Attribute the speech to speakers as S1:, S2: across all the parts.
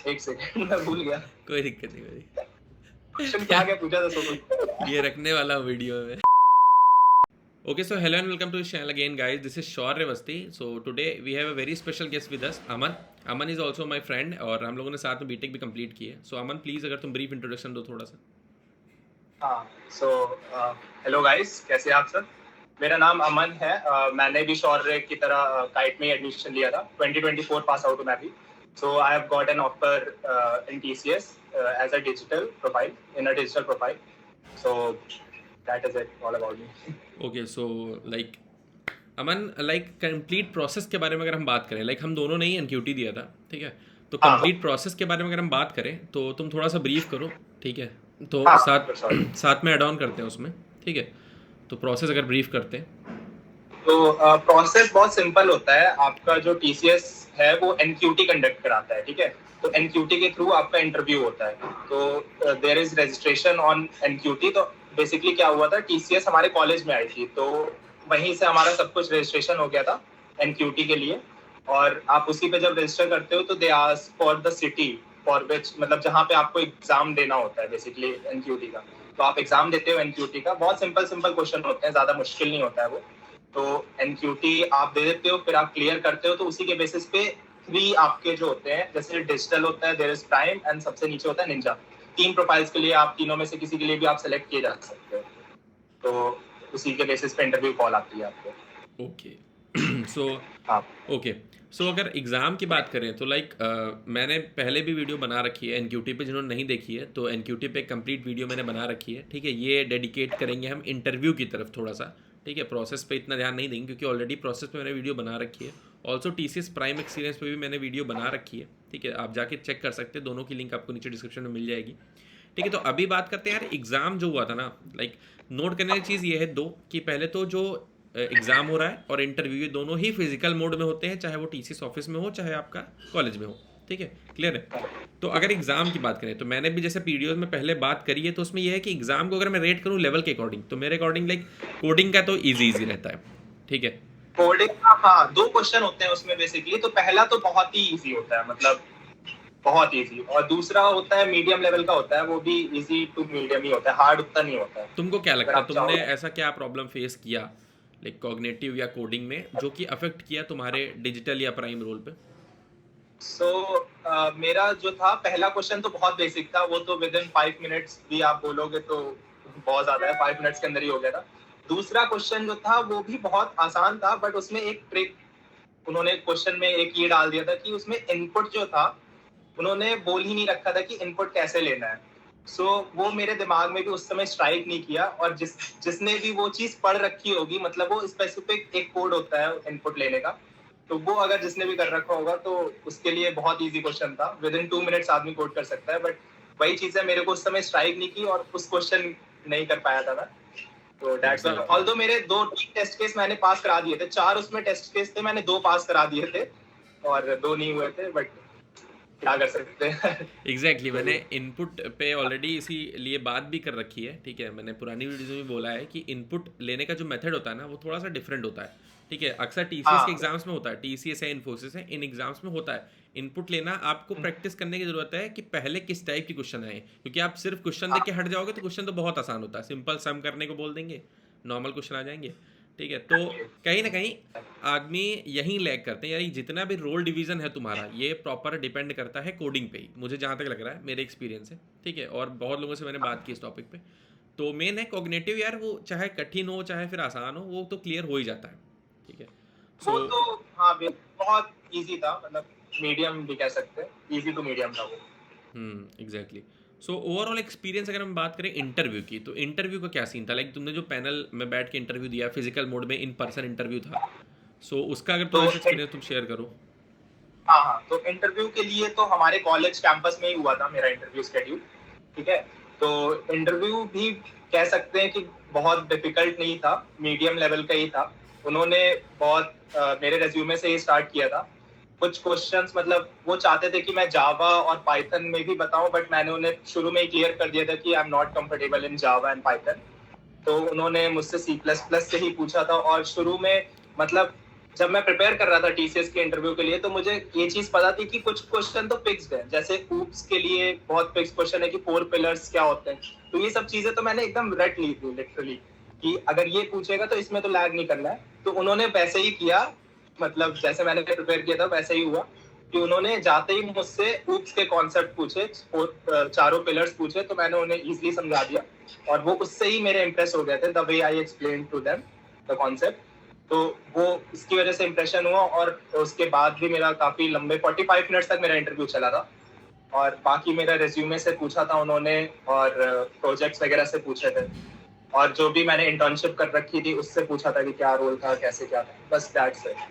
S1: एक सेकंड मैं भूल गया
S2: कोई दिक्कत नहीं भाई।
S1: क्वेश्चन क्या क्या पूछा था सब।
S2: ये रखने वाला हूँ वीडियो में। Okay, so hello and welcome to the channel again, guys. This is Shaurya Vasti. So today we have a very special guest with us, Aman. Aman is also my friend और हम लोगों ने साथ में BTech भी complete की है. So Aman, please अगर तुम ब्रीफ इंट्रोडक्शन दो थोड़ा सा.
S1: हाँ, सो हेलो गाइस, कैसे हैं आप सब। मेरा नाम अमन है। मैंने भी शौर्य की तरह काइट में एडमिशन लिया था। 2024 पास आउट हूँ मैं भी। So I have got an offer in TCS as a digital profile, in a digital profile. So that is it all about me.
S2: Okay, so like Aman, like complete process के बारे में अगर हम बात करें, लाइक हम दोनों ने ही एनक्यूटी दिया था, ठीक है. तो
S1: हाँ
S2: कंप्लीट प्रोसेस के बारे में अगर हम बात करें तो तुम थोड़ा सा ब्रीफ करो, ठीक है. तो
S1: हाँ,
S2: साथ
S1: सॉरी।
S2: साथ में ऐड ऑन करते हैं उसमें, ठीक है. तो प्रोसेस अगर ब्रीफ करते हैं.
S1: तो प्रोसेस बहुत सिंपल होता है। आपका जो टीसीएस है वो एनक्यूटी कंडक्ट कराता है, ठीक है। तो एनक्यूटी के थ्रू आपका इंटरव्यू होता है। तो there is registration on NQT. तो बेसिकली क्या हुआ था, टीसीएस हमारे कॉलेज में आई थी, तो वहीं से हमारा सब कुछ रजिस्ट्रेशन हो गया था एनक्यूटी के लिए। और आप उसी पे जब रजिस्टर करते हो तो they ask for the city for which, मतलब जहाँ पे आपको एग्जाम देना होता है बेसिकली एनक्यूटी का। तो आप एग्जाम देते हो एनक्यूटी का। बहुत सिंपल सिंपल क्वेश्चन होते हैं, ज्यादा मुश्किल नहीं होता है वो। तो एनक्यूटी आप दे देते हो, फिर आप क्लियर करते हो, तो उसी के बेसिस पे 3 आपके जो होते हैं, जैसे डिजिटल होता है, देयर इज प्राइम एंड सबसे नीचे होता है निंजा। 3 प्रोफाइल्स के लिए आप तीनों में से किसी के लिए भी आप सेलेक्ट किए जा सकते हो। तो उसी के बेसिस पे इंटरव्यू कॉल आती है आपको।
S2: ओके. सो
S1: हाँ
S2: ओके. सो अगर एग्ज़ाम की बात करें तो लाइक मैंने पहले भी वीडियो बना रखी है एनक्यूटी पे. जिन्होंने नहीं देखी है तो एनक्यूटी पे कंप्लीट वीडियो मैंने बना रखी है, ठीक है. ये डेडिकेट करेंगे हम इंटरव्यू की तरफ थोड़ा सा, ठीक है. प्रोसेस पे इतना ध्यान नहीं देंगे क्योंकि ऑलरेडी प्रोसेस पे मैंने वीडियो बना रखी है. ऑल्सो टीसीएस प्राइम एक्सपीरियंस पे भी मैंने वीडियो बना रखी है, ठीक है. आप जाके चेक कर सकते हैं, दोनों की लिंक आपको नीचे डिस्क्रिप्शन में मिल जाएगी, ठीक है. तो अभी बात करते हैं यार एग्ज़ाम जो हुआ था ना, लाइक नोट करने वाली चीज़ ये है दो कि पहले तो जो एग्ज़ाम हो रहा है और इंटरव्यू, ये दोनों ही फिजिकल मोड में होते हैं, चाहे वो टीसीएस ऑफिस में हो चाहे आपका कॉलेज में हो, ठीक है. क्लियर है. तो अगर एग्ज़ाम की बात करें तो मैंने भी जैसे पीडीओ में पहले बात करी है, तो उसमें यह है कि एग्ज़ाम को अगर मैं रेट करूँ लेवल के अकॉर्डिंग, तो मेरे अकॉर्डिंग लाइक कोडिंग का तो ईजी रहता है, ठीक है.
S1: कोडिंग का, हाँ, 2 क्वेश्चन होते हैं उसमें बेसिकली। तो पहला तो बहुत ही इजी होता है, मतलब बहुत इजी। और दूसरा होता है मीडियम लेवल का होता है, वो भी इजी टू मीडियम ही होता है, हार्ड उतना नहीं होता है।
S2: तुमको क्या
S1: अगर
S2: लगता है,
S1: आप
S2: तुमने
S1: चाहो
S2: ऐसा क्या प्रॉब्लम फेस किया लाइक कॉग्निटिव या कोडिंग में जो कि अफेक्ट किया तुम्हारे डिजिटल या प्राइम रोल पे?
S1: मेरा जो था पहला क्वेश्चन तो बहुत बेसिक था। वो तो विद इन 5 मिनट्स भी आप बोलोगे तो बहुत ज्यादा है, 5 मिनट्स के अंदर ही हो गया था। दूसरा क्वेश्चन जो था वो भी बहुत आसान था, बट उसमें एक ट्रिक उन्होंने क्वेश्चन में एक ये डाल दिया था कि उसमें इनपुट जो था उन्होंने बोल ही नहीं रखा था कि इनपुट कैसे लेना है। वो मेरे दिमाग में भी उस समय स्ट्राइक नहीं किया। और जिसने भी वो चीज पढ़ रखी होगी, मतलब वो स्पेसिफिक एक कोड होता है इनपुट लेने का, तो वो अगर जिसने भी कर रखा होगा तो उसके लिए बहुत इजी क्वेश्चन था। विद इन 2 मिनट्स आदमी कोड कर सकता है। बट वही चीज है, मेरे को उस समय स्ट्राइक नहीं की और उस क्वेश्चन नहीं कर पाया था मैं। तो दैट्स व्हाई, ऑल्दो मेरे 2 टेस्ट केस मैंने पास करा दिए थे, 4 उसमें टेस्ट केस थे, मैंने 2 पास करा दिए थे और 2 नहीं हुए थे। बट क्या कर सकते हैं।
S2: एग्जैक्टली मैंने इनपुट पे ऑलरेडी इसीलिए बात भी कर रखी है, ठीक है. मैंने पुरानी वीडियोज में भी बोला है कि इनपुट लेने का जो मेथड होता है ना वो थोड़ा सा डिफरेंट होता है, ठीक है. अक्सर टीसीएस के एग्जाम्स में होता है, टीसीएस है, इन्फोसिस है, इन एग्जाम्स में होता है इनपुट लेना. आपको प्रैक्टिस करने की जरूरत है कि पहले किस टाइप की क्वेश्चन आए, क्योंकि आप सिर्फ क्वेश्चन देख के हट जाओगे तो क्वेश्चन तो बहुत आसान होता है, सिंपल सम करने को बोल देंगे, नॉर्मल क्वेश्चन आ जाएंगे, ठीक है. तो कहीं ना कहीं आदमी यहीं लैग करते हैं, यानी जितना भी रोल डिवीजन है तुम्हारा ये प्रॉपर डिपेंड करता है कोडिंग पे ही, मुझे जहाँ तक लग रहा है, मेरे एक्सपीरियंस है, ठीक है. और बहुत लोगों से मैंने बात की इस टॉपिक पे. तो मेन है कॉग्निटिव यार, वो चाहे कठिन हो चाहे फिर आसान हो, वो तो क्लियर हो ही जाता है, ठीक है.
S1: वो
S2: सो
S1: तो हाँ, बहुत इजी था, मतलब मीडियम भी कह सकते हैं, इजी टू मीडियम था वो।
S2: एग्जैक्टली. सो ओवरऑल एक्सपीरियंस अगर हम बात करें इंटरव्यू की, तो इंटरव्यू का क्या सीन था, लाइक तुमने जो पैनल में बैठ के इंटरव्यू दिया, फिजिकल मोड में इन पर्सन इंटरव्यू था, सो उसका अगर
S1: तो
S2: थोड़ा सा एक्सपीरियंस तुम शेयर करो.
S1: हाँ हाँ, तो इंटरव्यू के लिए तो हमारे कॉलेज कैंपस में ही हुआ था मेरा इंटरव्यू शेड्यूल, ठीक है। तो इंटरव्यू भी कह सकते हैं कि बहुत डिफिकल्ट नहीं था, मीडियम लेवल का ही था। उन्होंने बहुत मेरे रेज्यूमे से ही स्टार्ट किया था। कुछ क्वेश्चंस, मतलब वो चाहते थे कि मैं जावा और पाइथन में भी बताऊं, बट मैंने उन्हें शुरू में ही क्लियर कर दिया था कि I am not comfortable in Java and Python. तो उन्होंने मुझसे C++ से ही पूछा था। और शुरू में मतलब जब मैं प्रिपेयर कर रहा था टीसीएस के इंटरव्यू के लिए, तो मुझे ये चीज पता थी कि कुछ क्वेश्चन तो फिक्स्ड है, जैसे ऊप्स के लिए बहुत फिक्स क्वेश्चन है कि 4 पिलर्स क्या होते हैं। तो ये सब चीजें तो मैंने एकदम रट ली थी लिटरली, कि अगर ये पूछेगा तो इसमें तो लैग नहीं करना है। तो उन्होंने वैसे ही किया, मतलब जैसे मैंने प्रिपेयर किया था वैसे ही हुआ, कि उन्होंने जाते ही मुझसे ऊप्स के कॉन्सेप्ट पूछे, चारों पिलर्स पूछे, तो मैंने उन्हें इजीली समझा दिया, और वो उससे ही मेरे इम्प्रेस हो गए थे, the way I explain to them the concept. तो वो इसकी वजह से इम्प्रेशन हुआ, और उसके बाद भी मेरा काफी लंबे 45 मिनट्स तक मेरा इंटरव्यू चला था। और बाकी मेरा रेज्यूमे से पूछा था उन्होंने, और प्रोजेक्ट्स वगैरह से पूछे थे, और जो भी मैंने इंटर्नशिप कर रखी थी उससे पूछा था कि क्या रोल था, कैसे क्या था, बस दैट्स इट।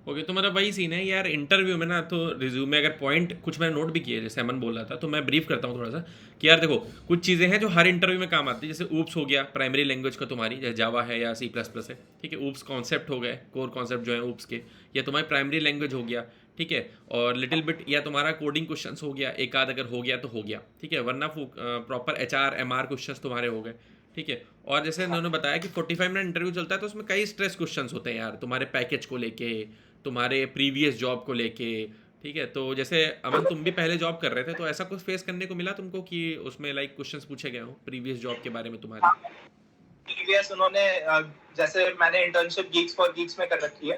S2: ओके, तो मेरा वही सीन है यार इंटरव्यू में ना, तो रिज्यूमे अगर पॉइंट कुछ मैंने नोट भी किए, जैसे अमन बोल रहा था, तो मैं ब्रीफ करता हूँ थोड़ा सा कि यार देखो, कुछ चीज़ें हैं जो हर इंटरव्यू में काम आती है। जैसे ऊप्स हो गया, प्राइमरी लैंग्वेज का तुम्हारी, जैसे जावा है या C++ है, ठीक है। ऊप्स कॉन्सेप्ट हो गए, कोर कॉन्सेप्ट जो है ऊप्स के, या तुम्हारी प्राइमरी लैंग्वेज हो गया, ठीक है। और लिटिल बिट या तुम्हारा कोडिंग क्वेश्चंस हो गया, एक आध अगर हो गया तो हो गया, ठीक है। वरना प्रॉपर HR MR क्वेश्चंस तुम्हारे हो गए, ठीक है। और जैसे उन्होंने बताया कि 45 मिनट इंटरव्यू चलता है, तो उसमें कई स्ट्रेस क्वेश्चंस होते हैं यार, तुम्हारे पैकेज को लेके, तुम्हारे प्रीवियस जॉब को लेके, ठीक है। तो जैसे अमन तुम भी पहले जॉब कर रहे थे, तो ऐसा कुछ फेस करने को मिला तुमको कि उसमें लाइक क्वेश्चंस पूछे गए हो प्रीवियस जॉब के बारे में तुम्हारी?
S1: प्रीवियस उन्होंने जैसे मैंने इंटर्नशिप गीक्स फॉर गीक्स में कर रखी है,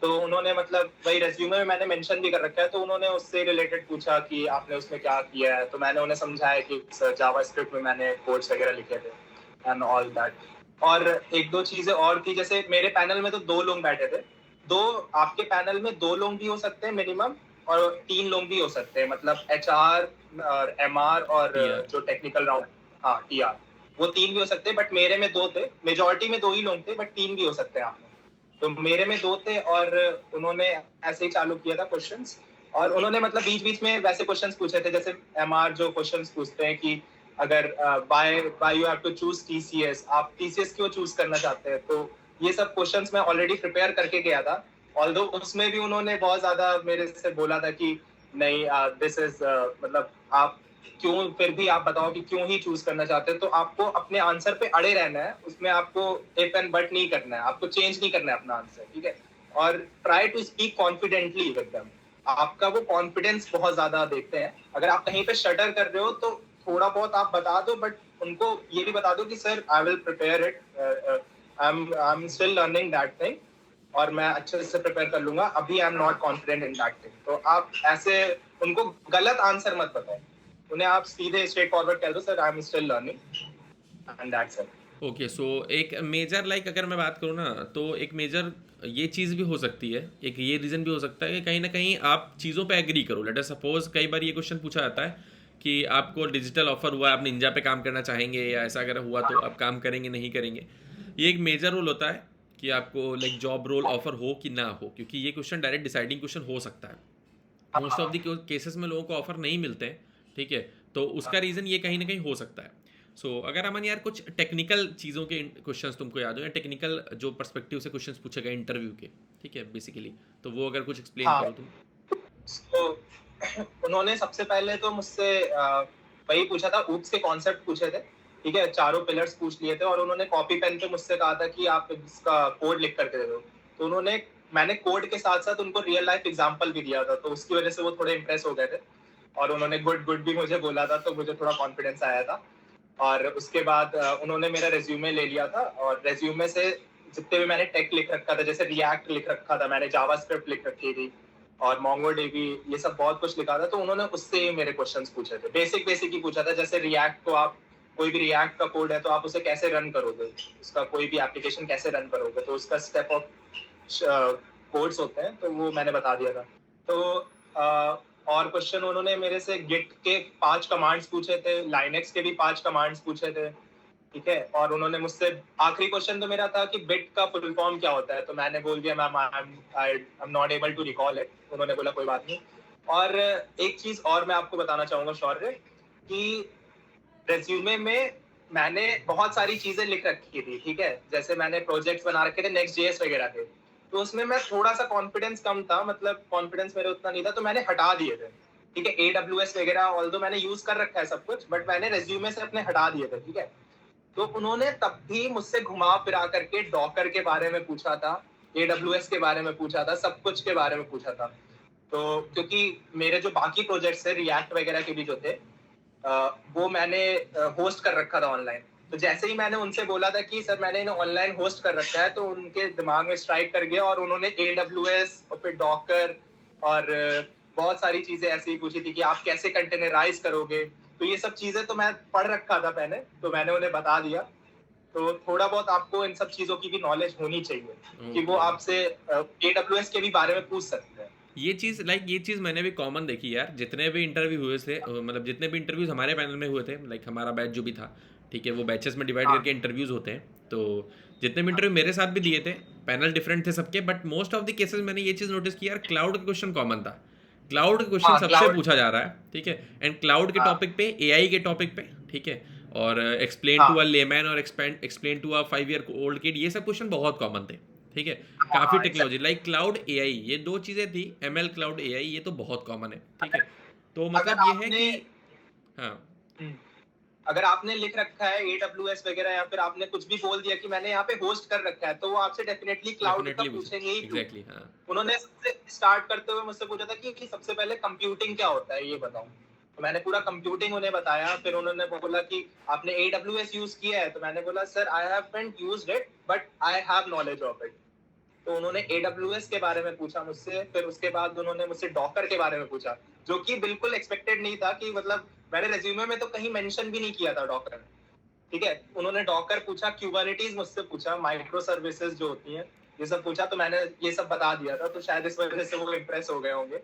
S1: तो उन्होंने मतलब वही रेज्यूमे में मैंने मेंशन भी कर रखा है, तो उन्होंने उससे रिलेटेड पूछा कि आपने उसमें क्या किया है। तो मैंने उन्हें समझाया कि जावास्क्रिप्ट में मैंने कोड्स वगैरह लिखे थे एंड ऑल दैट। और एक दो चीजें और थी, जैसे मेरे पैनल में तो 2 लोग बैठे थे। दो, आपके पैनल में 2 लोग भी हो सकते हैं मिनिमम, और 3 लोग भी हो सकते हैं, मतलब HR और MR और
S2: TR।
S1: जो टेक्निकल राउंड, हाँ TR, वो 3 भी हो सकते हैं। बट मेरे में 2 थे, मेजोरिटी में 2 ही लोग थे, बट 3 भी हो सकते हैं आप में। तो मेरे में 2 थे, और उन्होंने ऐसे ही चालू किया था क्वेश्चंस। और उन्होंने मतलब बीच बीच में वैसे क्वेश्चंस पूछे थे, जैसे MR जो क्वेश्चंस पूछते हैं कि अगर by you have to choose TCS, आप TCS क्यों चूज करना चाहते हैं। तो ये सब क्वेश्चंस मैं ऑलरेडी प्रिपेयर करके गया था। ऑल्दो उसमें भी उन्होंने बहुत ज्यादा मेरे से बोला था कि नहीं, दिस इज मतलब आप क्यों, फिर भी आप बताओ कि क्यों ही चूज करना चाहते हैं। तो आपको अपने आंसर पे अड़े रहना है, उसमें आपको इफ एंड बट नहीं करना है, आपको चेंज नहीं करना है अपना आंसर, ठीक है। और try to speak confidently with them, आपका वो कॉन्फिडेंस बहुत ज्यादा देखते हैं। अगर आप कहीं पे शटर कर रहे हो तो थोड़ा बहुत आप बता दो, बट उनको ये भी बता दो कि sir I will prepare it, I am still learning that thing, और मैं अच्छे से प्रिपेयर कर लूंगा, अभी आई am not confident in that thing. तो आप ऐसे उनको गलत आंसर मत बताओ, उन्हें आप सीधे स्ट्रेट फॉरवर्ड कह दो, sir I am still learning, and that's it.
S2: Okay, so एक मेजर लाइक अगर मैं बात करूँ ना, तो एक मेजर ये चीज़ भी हो सकती है, एक ये रीज़न भी हो सकता है कि कहीं ना कहीं आप चीज़ों पे एग्री करो। लेट अस सपोज कई बार ये क्वेश्चन पूछा जाता है कि आपको डिजिटल ऑफर हुआ, आप निंजा पे काम करना चाहेंगे, या ऐसा अगर हुआ तो आप काम करेंगे नहीं करेंगे। ये एक मेजर रोल होता है कि आपको लाइक जॉब रोल ऑफर हो कि ना हो, क्योंकि ये क्वेश्चन डायरेक्ट डिसाइडिंग क्वेश्चन हो सकता है। मोस्ट ऑफ द केसेस में लोगों को ऑफर नहीं मिलते हैं, ठीक है। तो उसका रीज़न ये कहीं ना कहीं हो सकता है। अगर अमन यार कुछ टेक्निकल चीज़ों के क्वेश्चंस तुमको याद हो, या टेक्निकल जो पर्सपेक्टिव से क्वेश्चंस पूछे गए इंटरव्यू के, ठीक है, बेसिकली, तो वो अगर कुछ एक्सप्लेन
S1: हाँ,
S2: करो तुम।
S1: तो उन्होंने सबसे पहले तो मुझसे वही पूछा था, ऊप्स के कॉन्सेप्ट पूछे थे, ठीक है, चारों पिलर्स पूछ लिए थे, और उन्होंने कॉपी पेन पे मुझसे कहा था कि आप इसका कोड लिख करके दे दो। तो मैंने कोड के साथ साथ उनको रियल लाइफ एग्जांपल भी दिया था, तो उसकी वजह से वो थोड़े इम्प्रेस हो गए थे, और उन्होंने गुड गुड भी मुझे बोला था, तो मुझे थोड़ा कॉन्फिडेंस आया था। और उसके बाद उन्होंने मेरा रेज्यूमे ले लिया था, और रेज्यूमे से जितने भी मैंने टेक लिख रखा था, जैसे रिएक्ट लिख रखा था मैंने, जावास्क्रिप्ट लिख रखी थी, और मोंगोडीबी, ये सब बहुत कुछ लिखा था। तो उन्होंने उससे ही मेरे क्वेश्चंस पूछे थे, बेसिक बेसिक ही पूछा था। जैसे रिएक्ट को आप, कोई भी रिएक्ट का कोड है तो आप उसे कैसे रन करोगे, उसका कोई भी एप्लीकेशन कैसे रन करोगे, तो उसका स्टेप ऑफ कोड्स होते हैं, तो वो मैंने बता दिया था। तो और क्वेश्चन उन्होंने मेरे से गिट के 5 कमांड्स पूछे थे, लाइनेक्स के भी 5 कमांड्स पूछे थे, ठीक है। और उन्होंने मुझसे आखिरी क्वेश्चन तो मेरा था कि बिट का फुल फॉर्म क्या होता है, तो मैंने बोल दिया ma'am I am not able to recall it. उन्होंने बोला कोई बात नहीं। और एक चीज और मैं आपको बताना चाहूंगा शौर्य, कि रेज्यूमे में मैंने बहुत सारी चीजें लिख रखी थी, ठीक है, जैसे मैंने प्रोजेक्ट्स बना रखे थे Next.js वगैरह के, तो उसमें मैं थोड़ा सा कॉन्फिडेंस कम था, मतलब कॉन्फिडेंस मेरे उतना नहीं था, तो मैंने हटा दिए थे, ठीक है। AWS वगैरह ऑल्दो मैंने यूज कर रखा है सब कुछ, बट मैंने रेज्यूमे से अपने हटा दिए थे, ठीक है। तो उन्होंने तब भी मुझसे घुमा फिरा करके डॉकर के बारे में पूछा था, AWS के बारे में पूछा था, सब कुछ के बारे में पूछा था। तो क्योंकि मेरे जो बाकी प्रोजेक्ट्स है रिएक्ट वगैरह के भी जो थे वो मैंने होस्ट कर रखा था ऑनलाइन। तो जैसे ही मैंने उनसे बोला था कि सर मैंने इन्हें ऑनलाइन होस्ट कर रखा है, तो उनके दिमाग में स्ट्राइक कर गया और उन्होंने AWS और फिर डॉकर और बहुत सारी चीजें ऐसी ही पूछी थी कि आप कैसे कंटेनराइज करोगे। तो ये सब चीजें तो मैं पढ़ रखा था पहले, तो मैंने उन्हें बता दिया। तो थोड़ा बहुत आपको इन सब चीजों की भी नॉलेज होनी चाहिए कि वो आपसे AWS के भी बारे में पूछ सकते हैं।
S2: ये चीज़ मैंने भी कॉमन देखी यार, जितने भी इंटरव्यू हुए थे, मतलब जितने भी इंटरव्यूज हमारे पैनल में हुए थे, लाइक हमारा बैच जो भी था, ठीक है, वो बैचेस में डिवाइड
S1: हाँ
S2: करके इंटरव्यूज होते हैं। तो जितने भी इंटरव्यू मेरे साथ भी दिए थे, पैनल डिफरेंट थे सबके, but most of the cases मैंने ये चीज़ नोटिस की यार, क्लाउड का क्वेश्चन कॉमन था। क्लाउड का क्वेश्चन
S1: हाँ
S2: सबसे
S1: क्लाउड।
S2: पूछा जा रहा है, ठीक है, एंड क्लाउड के
S1: हाँ
S2: टॉपिक पे, AI के टॉपिक पे, ठीक है, और एक्सप्लेन टू
S1: हाँ
S2: अ लेमैन और explain to a 5 year old kid, ये सब क्वेश्चन बहुत कॉमन थे, ठीक है। काफ़ी
S1: हाँ
S2: technology
S1: exactly।
S2: Like cloud AI, ये दो चीज़ें थी, ML क्लाउड AI, ये तो बहुत कॉमन है, ठीक है। तो
S1: अगर
S2: मतलब ये है
S1: आपने
S2: कि हाँ
S1: हम्म, अगर आपने लिख रखा है AWS वगैरह या फिर आपने कुछ भी बोल दिया कि मैंने यहाँ पे होस्ट कर रखा है, तो वो आपसे डेफिनेटली क्लाउड का
S2: डेफिनेटली पूछे,
S1: पूछेंगे ही क्यों।
S2: एग्जैक्टली हाँ।
S1: उन्होंने सबसे स्टार्ट करते हुए मुझसे पूछा था कि सबसे पहले कंप्यूटिंग क्या होता है ये बताओ। तो मैंने पूरा कंप्यूटिंग उन्हें बताया। फिर उन्होंने बोला कि आपने AWS यूज किया है, तो मैंने बोला sir I haven't used it but I have knowledge of it. तो उन्होंने AWS के बारे में पूछा मुझसे। फिर उसके बाद उन्होंने मुझसे डॉकर के बारे में पूछा, जो कि बिल्कुल एक्सपेक्टेड नहीं था कि मतलब मैंने रेज्यूमे में तो कहीं मेंशन भी नहीं किया था डॉकर। ठीक है, उन्होंने डॉकर पूछा, क्यूबरनेटीज मुझसे पूछा, माइक्रो सर्विसेज जो होती हैं ये सब पूछा। तो मैंने ये सब बता दिया था, तो शायद इस वजह से वो इम्प्रेस हो गए होंगे।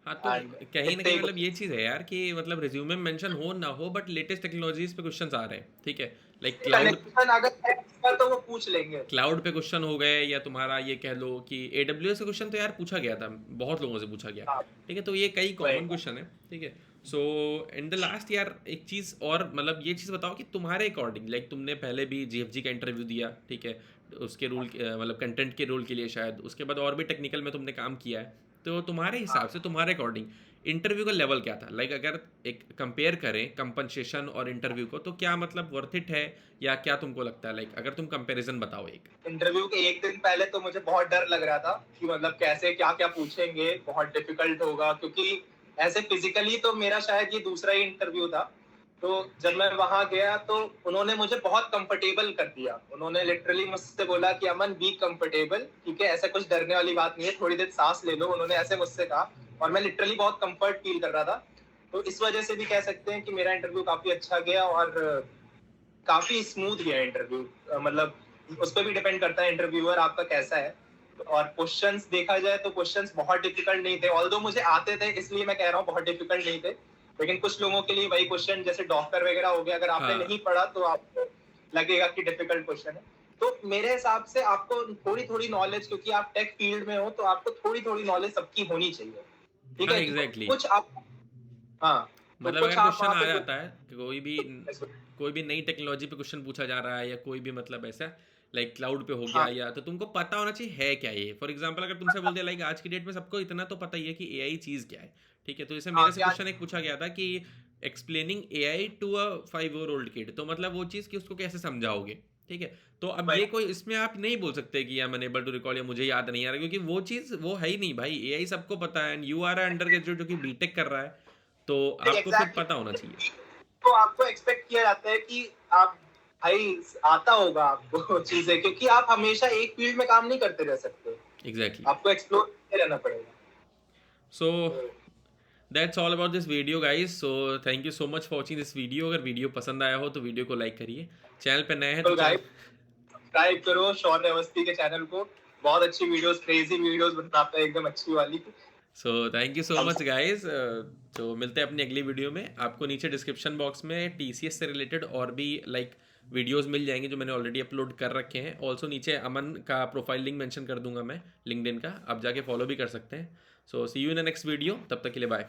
S2: हाँ, तो
S1: एंड
S2: कहीं ना
S1: इतने
S2: कहीं
S1: ही
S2: मतलब ये चीज़ है यार कि मतलब रिज्यूमे में मेंशन हो ना हो, बट लेटेस्ट टेक्नोलॉजीज पे क्वेश्चंस आ रहे हैं, ठीक है, लाइक क्लाउड।
S1: कनेक्शन अगर है इसका तो वो पूछ लेंगे।
S2: क्लाउड पे क्वेश्चन हो गए, या तुम्हारा ये कह लो कि AWS का क्वेश्चन तो यार पूछा गया था, बहुत लोगों से पूछा गया,
S1: हाँ
S2: ठीक है। तो ये कई
S1: वही।
S2: कॉमन क्वेश्चन है, ठीक है। सो इन द लास्ट यार एक चीज़ और, मतलब ये चीज़ बताओ कि तुम्हारे अकॉर्डिंग, लाइक तुमने पहले भी GFG का इंटरव्यू दिया, ठीक है, उसके रूल, मतलब कंटेंट के रोल के लिए शायद, उसके बाद और भी टेक्निकल में तुमने काम किया है। तो तुम्हारे हिसाब से, तुम्हारे अकॉर्डिंग इंटरव्यू का लेवल क्या था, लाइक अगर एक कंपेयर करें कंपनसेशन और इंटरव्यू को, तो क्या मतलब वर्थ इट है, या क्या तुमको लगता है, लाइक अगर तुम कंपैरिजन बताओ एक।
S1: इंटरव्यू के एक दिन पहले तो मुझे बहुत डर लग रहा था कि मतलब कैसे क्या क्या पूछेंगे, बहुत डिफिकल्ट होगा, क्योंकि ऐसे फिजिकली तो मेरा शायद ये दूसरा ही इंटरव्यू था। तो जब मैं वहां गया तो उन्होंने मुझे बहुत कंफर्टेबल कर दिया। उन्होंने लिटरली मुझसे बोला कि अमन बी कंफर्टेबल, ठीक है, ऐसा कुछ डरने वाली बात नहीं है, थोड़ी देर सांस ले लो, उन्होंने ऐसे मुझसे कहा। और मैं लिटरली बहुत कंफर्ट फील कर रहा था। तो इस वजह से भी कह सकते हैं कि मेरा इंटरव्यू काफी अच्छा गया और काफी स्मूथ गया इंटरव्यू। मतलब उस पर भी डिपेंड करता है इंटरव्यूअर आपका कैसा है। और क्वेश्चंस देखा जाए तो क्वेश्चंस बहुत डिफिकल्ट नहीं थे, ऑल्दो मुझे आते थे, इसलिए मैं कह रहा हूँ बहुत डिफिकल्ट नहीं थे। लेकिन कुछ लोगों के लिए वही क्वेश्चन जैसे डॉक्टर वगैरह हो गया, अगर आपने
S2: हाँ
S1: नहीं पढ़ा तो आपको लगेगा कि डिफिकल्ट क्वेश्चन है। तो मेरे हिसाब से आपको थोड़ी थोड़ी नॉलेज, क्योंकि आप टेक फील्ड में हो, तो आपको थोड़ी थोड़ी नॉलेज सबकी होनी चाहिए। ठीक
S2: हाँ
S1: है,
S2: एग्जैक्टली।
S1: कुछ आप, हाँ, तो
S2: मतलब
S1: कुछ
S2: अगर
S1: आप
S2: क्वेश्चन
S1: वहाँ
S2: आ
S1: पे
S2: जाता है कि कोई भी नई टेक्नोलॉजी पे क्वेश्चन पूछा जा रहा है, या कोई भी मतलब ऐसा लाइक क्लाउड पे हो गया,
S1: हाँ
S2: या तो तुमको पता होना चाहिए है क्या ये। फॉर एग्जांपल अगर तुमसे बोल दिया लाइक आज की डेट में सबको इतना तो पता ही है कि AI चीज़ क्या है, ठीक है। तो जैसे
S1: हाँ
S2: मेरे से
S1: क्या।
S2: क्वेश्चन एक पूछा गया था कि explaining AI to a 5 year old kid, तो मतलब वो चीज़ कि उसको कैसे समझाओगे, ठीक है। तो अब
S1: वही
S2: ये कोई इसमें आप नहीं बोल सकते कि I am unable to recall, या मुझे याद नहीं आ रहा, क्योंकि वो चीज़ वो है ही नहीं भाई। AI सबको पता है, and you are undergraduate जो कि बीटेक कर रहा है, तो आपको खुद
S1: एग्जैक्टली।
S2: पता होना चाहिए।
S1: तो आपको एक्सपेक्ट किया जाता है कि आप, भाई आता होगा आपको चीजें, क्योंकि आप हमेशा एक फील्ड में काम नहीं करते रह सकते,
S2: एग्जैक्टली।
S1: आपको एक्सप्लोर करते रहना पड़ेगा।
S2: सो
S1: तो
S2: that's all about this video guys. So thank you so much for watching this video. अगर वीडियो पसंद आया हो तो वीडियो को लाइक करिए, चैनल पे नए हैं तो
S1: गाइस
S2: चैनल।
S1: सब्सक्राइब करो शौर्य अवस्थी के चैनल को। बहुत अच्छी वीडियोस, क्रेजी वीडियोस बनाता है, एकदम अच्छी वाली।
S2: सो थैंक यू सो
S1: हम
S2: मच गाइज। तो मिलते हैं अपनी अगली वीडियो में। आपको नीचे डिस्क्रिप्शन बॉक्स में TCS से रिलेटेड और भी लाइक वीडियोस मिल जाएंगे जो मैंने ऑलरेडी अपलोड कर रखे हैं। ऑल्सो नीचे अमन का प्रोफाइल लिंक मेंशन कर दूंगा मैं, लिंक्डइन का, आप जाके फॉलो भी कर सकते हैं। So see you in the next video, तब तक के लिए बाय।